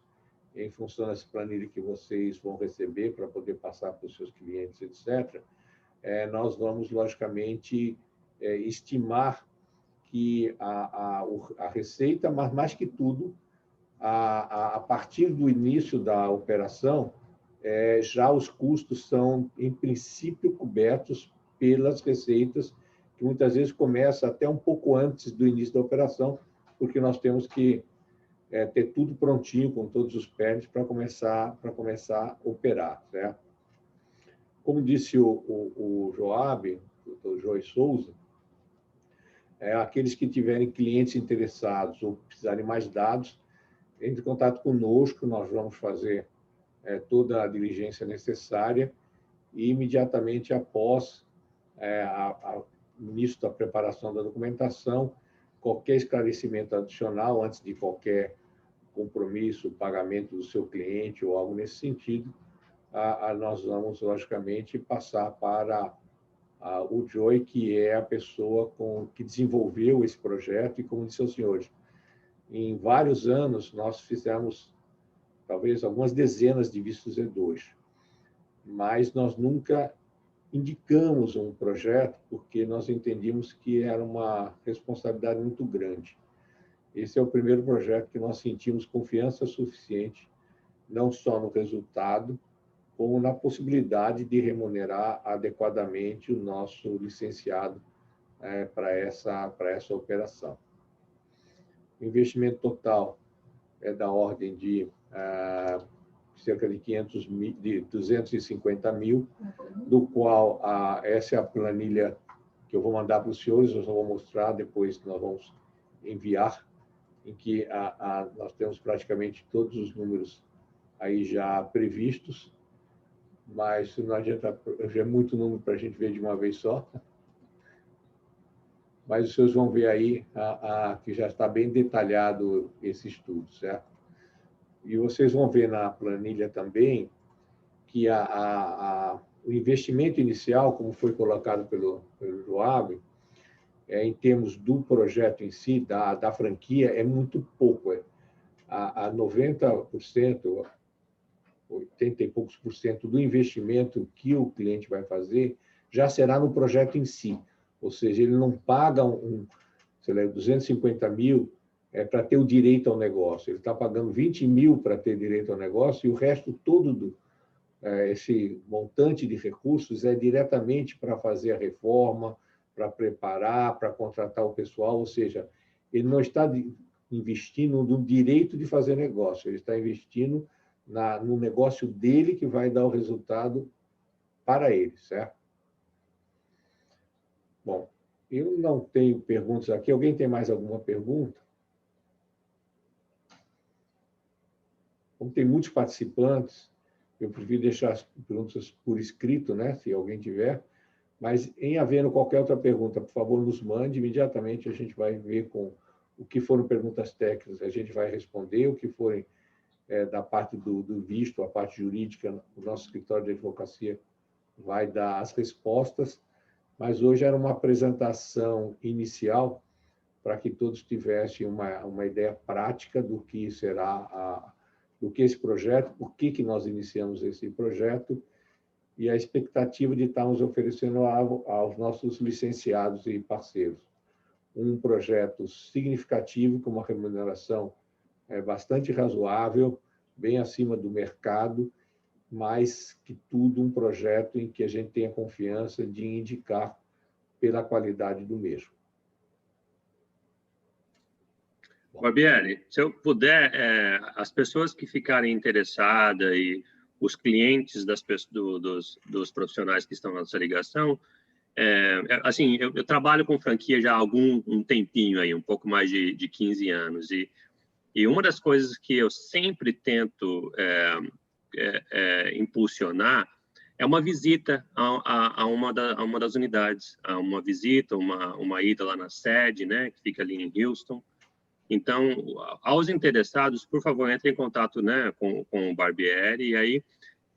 em função dessa planilha que vocês vão receber para poder passar para os seus clientes, etc., nós vamos, logicamente, estimar que a receita, mas, mais que tudo, a partir do início da operação, já os custos são, em princípio, cobertos pelas receitas, que muitas vezes começa até um pouco antes do início da operação, porque nós temos que ter tudo prontinho, com todos os permits, para começar a operar, certo? Como disse o Joab, o Joy Souza, aqueles que tiverem clientes interessados ou precisarem mais dados, entre em contato conosco, nós vamos fazer toda a diligência necessária e, imediatamente após o início da preparação da documentação, qualquer esclarecimento adicional, antes de qualquer compromisso, pagamento do seu cliente ou algo nesse sentido, nós vamos, logicamente, passar para o Joy, que é a pessoa que desenvolveu esse projeto, e, como disse aos senhores, em vários anos nós fizemos talvez algumas dezenas de vistos E2, mas nós nunca indicamos um projeto porque nós entendíamos que era uma responsabilidade muito grande. Esse é o primeiro projeto que nós sentimos confiança suficiente, não só no resultado, como na possibilidade de remunerar adequadamente o nosso licenciado para essa operação. O investimento total é da ordem de cerca de 250 mil, do qual essa é a planilha que eu vou mandar para os senhores, eu só vou mostrar, depois nós vamos enviar, em que nós temos praticamente todos os números aí já previstos, mas não adianta, já é muito número para a gente ver de uma vez só. Mas os senhores vão ver aí que já está bem detalhado esse estudo, certo? E vocês vão ver na planilha também que o investimento inicial, como foi colocado pelo Joab, em termos do projeto em si, da franquia, é muito pouco. A 90%, 80 e poucos por cento do investimento que o cliente vai fazer já será no projeto em si. Ou seja, ele não paga sei lá, 250 mil para ter o direito ao negócio. Ele está pagando 20 mil para ter direito ao negócio e o resto todo esse montante de recursos é diretamente para fazer a reforma, para preparar, para contratar o pessoal. Ou seja, ele não está investindo no direito de fazer negócio, ele está investindo no negócio dele que vai dar o resultado para ele, certo? Bom, eu não tenho perguntas aqui. Alguém tem mais alguma pergunta? Como tem muitos participantes, eu prefiro deixar as perguntas por escrito, né, se alguém tiver. Mas, em havendo qualquer outra pergunta, por favor, nos mande. Imediatamente a gente vai ver com o que foram perguntas técnicas, a gente vai responder. O que forem da parte do visto, a parte jurídica, o nosso escritório de advocacia vai dar as respostas. Mas hoje era uma apresentação inicial para que todos tivessem uma ideia prática do que será do que esse projeto, por que nós iniciamos esse projeto e a expectativa de estarmos oferecendo aos nossos licenciados e parceiros um projeto significativo, com uma remuneração bastante razoável, bem acima do mercado, mas que tudo um projeto em que a gente tenha confiança de indicar pela qualidade do mesmo. Barbieri, se eu puder, as pessoas que ficarem interessadas e os clientes dos profissionais que estão nessa ligação, assim, eu trabalho com franquia já há um tempinho aí, um pouco mais de 15 anos, e uma das coisas que eu sempre tento impulsionar é uma visita a uma das unidades, uma visita, uma ida lá na sede, né, que fica ali em Houston. Então, aos interessados, por favor, entrem em contato, né, com o Barbieri, e aí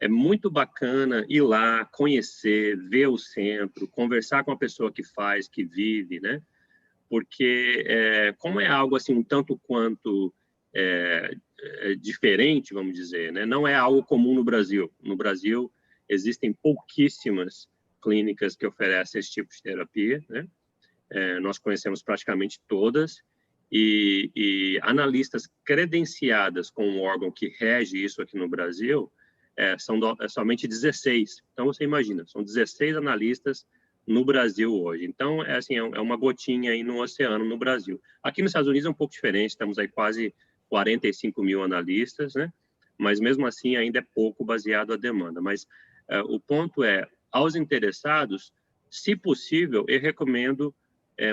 é muito bacana ir lá, conhecer, ver o centro, conversar com a pessoa que faz, que vive, né? Porque, como é algo assim, um tanto quanto diferente, vamos dizer, né? Não é algo comum no Brasil. No Brasil, existem pouquíssimas clínicas que oferecem esse tipo de terapia, né? Nós conhecemos praticamente todas, e analistas credenciadas com um órgão que rege isso aqui no Brasil são somente 16. Então, você imagina, são 16 analistas no Brasil hoje. Então, assim, é uma gotinha aí no oceano no Brasil. Aqui nos Estados Unidos é um pouco diferente, temos aí quase 45 mil analistas, né? Mas, mesmo assim, ainda é pouco baseado à demanda. Mas o ponto aos interessados, se possível, eu recomendo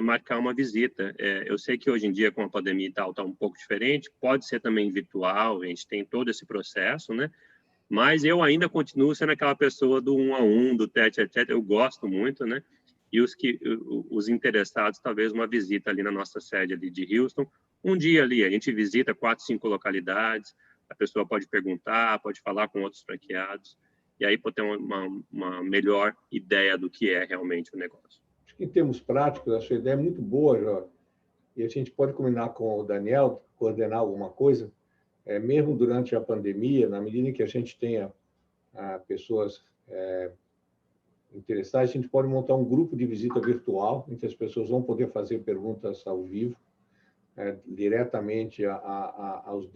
marcar uma visita. Eu sei que hoje em dia, com a pandemia e tal, está um pouco diferente, pode ser também virtual, a gente tem todo esse processo, né? Mas eu ainda continuo sendo aquela pessoa do 1 a 1, do tete a tete, eu gosto muito, né? E os interessados, talvez uma visita ali na nossa sede ali de Houston, um dia ali, a gente visita 4, 5 localidades, a pessoa pode perguntar, pode falar com outros franqueados, e aí pode ter uma melhor ideia do que é realmente o negócio. Em termos práticos, a sua ideia é muito boa, Jorge. E a gente pode combinar com o Daniel, coordenar alguma coisa, mesmo durante a pandemia, na medida em que a gente tenha pessoas interessadas, a gente pode montar um grupo de visita virtual, em que as pessoas vão poder fazer perguntas ao vivo, diretamente aos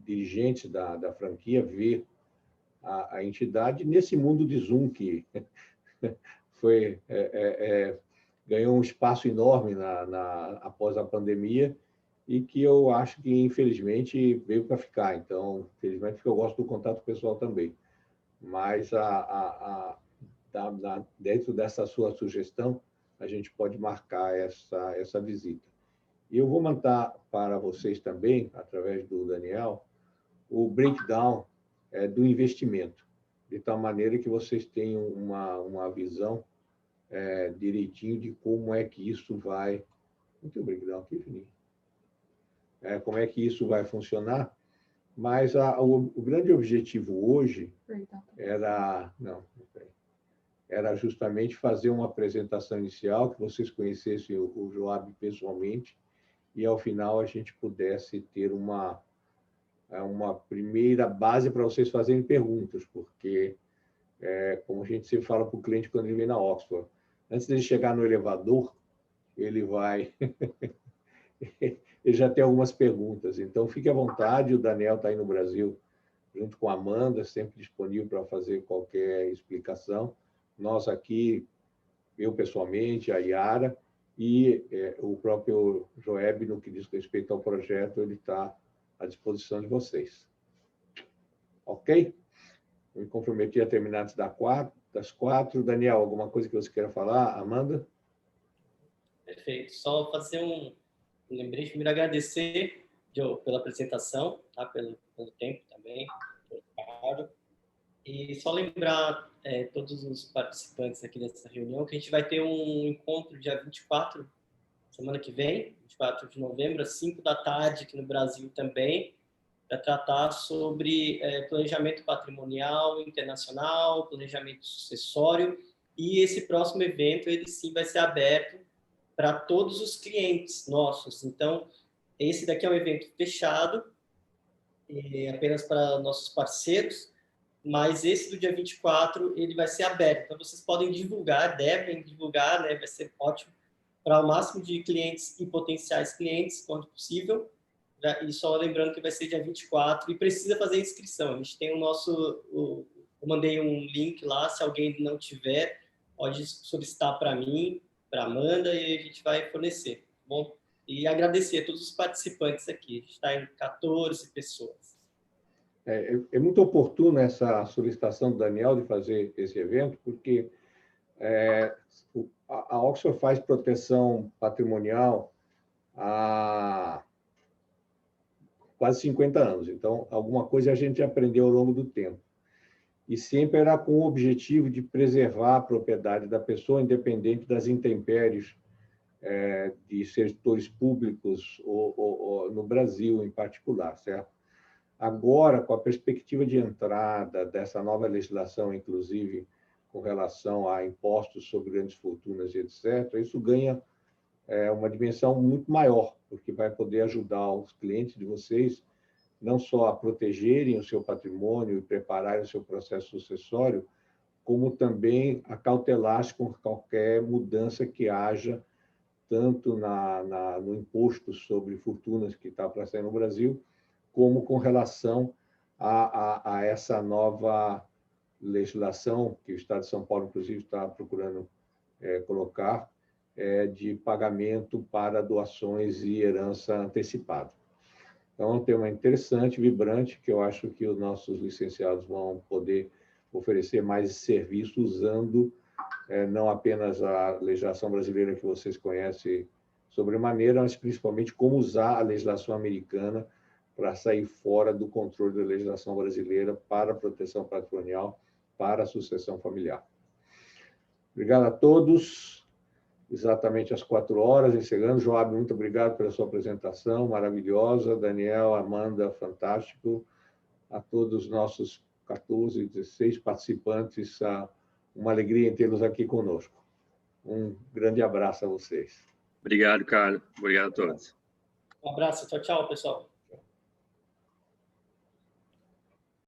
dirigentes da franquia, ver a entidade nesse mundo de Zoom que ganhou um espaço enorme após a pandemia e que eu acho que, infelizmente, veio para ficar. Então, infelizmente, porque eu gosto do contato pessoal também. Mas, dentro dessa sua sugestão, a gente pode marcar essa visita. E eu vou mandar para vocês também, através do Daniel, o breakdown do investimento, de tal maneira que vocês tenham uma visão direitinho de como é que isso vai... Não tem o breakdown aqui, Fininho? Como é que isso vai funcionar, mas o grande objetivo hoje era justamente fazer uma apresentação inicial, que vocês conhecessem o Joab pessoalmente, e, ao final, a gente pudesse ter uma primeira base para vocês fazerem perguntas, porque, como a gente sempre fala para o cliente quando ele vem na Oxford, antes de ele chegar no elevador, ele vai... ele já tem algumas perguntas. Então, fique à vontade, o Daniel está aí no Brasil, junto com a Amanda, sempre disponível para fazer qualquer explicação. Nós aqui, eu pessoalmente, a Yara, e o próprio Joeb, no que diz respeito ao projeto, ele está à disposição de vocês. Ok? Eu me comprometi a terminar antes das 4. Daniel, alguma coisa que você queira falar? Amanda? Perfeito. Só fazer um lembrete, primeiro agradecer, Joe, pela apresentação, tá? pelo tempo também, pelo caro. E só lembrar todos os participantes aqui dessa reunião que a gente vai ter um encontro dia 24, semana que vem, 24 de novembro, às 5 da tarde, aqui no Brasil também, para tratar sobre planejamento patrimonial internacional, planejamento sucessório, e esse próximo evento, ele sim vai ser aberto para todos os clientes nossos. Então, esse daqui é um evento fechado, apenas para nossos parceiros, mas esse do dia 24, ele vai ser aberto. Então, vocês podem divulgar, devem divulgar, né? Vai ser ótimo para o máximo de clientes e potenciais clientes, quanto possível. E só lembrando que vai ser dia 24 e precisa fazer inscrição. A gente tem eu mandei um link lá, se alguém não tiver, pode solicitar para mim, para Amanda, e a gente vai fornecer, tá bom? E agradecer a todos os participantes aqui. A gente está em 14 pessoas. É muito oportuno essa solicitação do Daniel de fazer esse evento, porque a Oxford faz proteção patrimonial há quase 50 anos. Então, alguma coisa a gente aprendeu ao longo do tempo. E sempre era com o objetivo de preservar a propriedade da pessoa, independente das intempéries de setores públicos ou no Brasil, em particular, certo? Agora, com a perspectiva de entrada dessa nova legislação, inclusive com relação a impostos sobre grandes fortunas e etc., isso ganha uma dimensão muito maior, porque vai poder ajudar os clientes de vocês não só a protegerem o seu patrimônio e prepararem o seu processo sucessório, como também a cautelar-se com qualquer mudança que haja, tanto no imposto sobre fortunas que está para sair no Brasil, como com relação a essa nova legislação que o Estado de São Paulo, inclusive, está procurando colocar, de pagamento para doações e herança antecipada. Então, é um tema interessante, vibrante, que eu acho que os nossos licenciados vão poder oferecer mais serviço usando não apenas a legislação brasileira que vocês conhecem sobremaneira, mas principalmente como usar a legislação americana para sair fora do controle da legislação brasileira para a proteção patrimonial, para a sucessão familiar. Obrigado a todos. Exatamente às 4 horas, encerrando. Joab, muito obrigado pela sua apresentação maravilhosa. Daniel, Amanda, fantástico. A todos os nossos 14, 16 participantes, uma alegria em tê-los aqui conosco. Um grande abraço a vocês. Obrigado, Carlos. Obrigado a todos. Um abraço. Tchau, tchau, pessoal.